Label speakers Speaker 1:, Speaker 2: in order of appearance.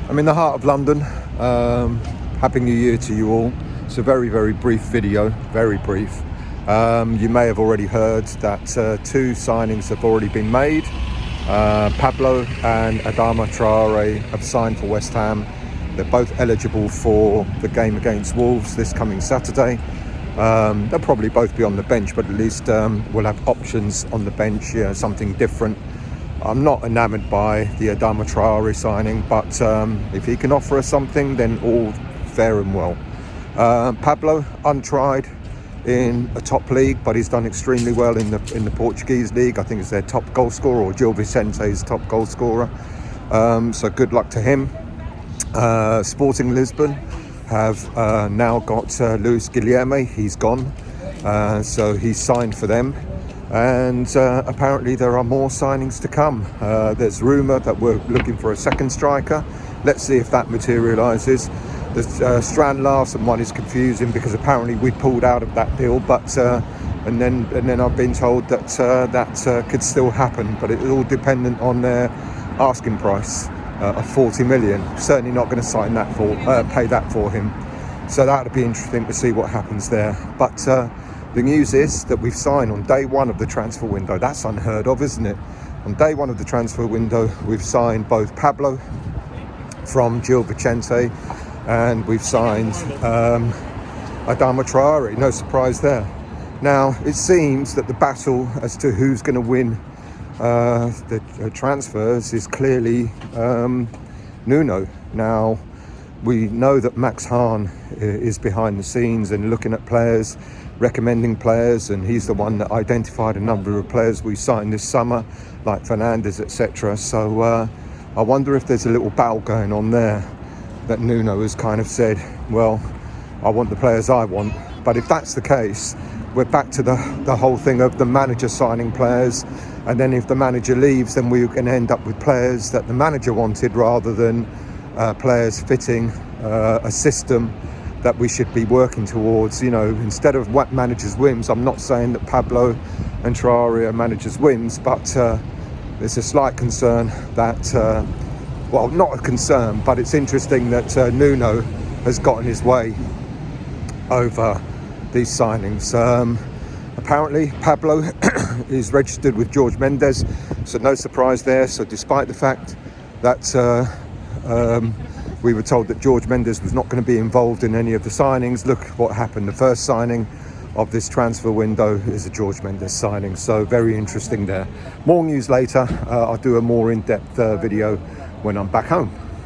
Speaker 1: I'm in the heart of London. Happy New Year to you all. It's a very, very brief video, very brief. You may have already heard that two signings have already been made. Pablo and Adama Traore have signed for West Ham. They're both eligible for the game against Wolves this coming Saturday. They'll probably both be on the bench, but at least we'll have options on the bench, something different. I'm not enamoured by the Adama Traore signing, but if he can offer us something, then all fair and well. Pablo, untried in a top league, but he's done extremely well in the Portuguese league. I think it's their top goal scorer, or Gil Vicente's top goal scorer. So good luck to him. Sporting Lisbon have now got Luis Guilherme. He's gone, so he's signed for them. And apparently there are more signings to come. There's rumour that we're looking for a second striker. Let's see if that materialises. The Strand Larsen one is confusing because apparently we pulled out of that deal, but and then I've been told that that could still happen, but it's all dependent on their asking price of 40 million. Certainly not going to sign that for pay that for him. So that would be interesting to see what happens there. But the news is that we've signed on day one of the transfer window. That's unheard of, isn't it? On day one of the transfer window, we've signed both Pablo from Gil Vicente, and we've signed Adama Traore. No surprise there. Now, it seems that the battle as to who's going to win the transfers is clearly Nuno. Now, we know that Max Hahn is behind the scenes and looking at players, recommending players, and he's the one that identified a number of players we signed this summer, like Fernandes, etc. So I wonder if there's a little battle going on there, that Nuno has kind of said, well, I want the players I want. But if that's the case, we're back to the whole thing of the manager signing players, and then if the manager leaves, then we're going to end up with players that the manager wanted rather than players fitting a system that we should be working towards. You know, instead of what managers' whims. I'm not saying that Pablo and Traore are managers' whims, but there's a slight concern that, well, not a concern, but it's interesting that Nuno has gotten his way over these signings. Apparently Pablo is registered with Jorge Mendes, so no surprise there. So despite the fact that we were told that Jorge Mendes was not going to be involved in any of the signings, look what happened. The first signing of this transfer window is a Jorge Mendes signing, so very interesting there. More news later. I'll do a more in-depth video when I'm back home.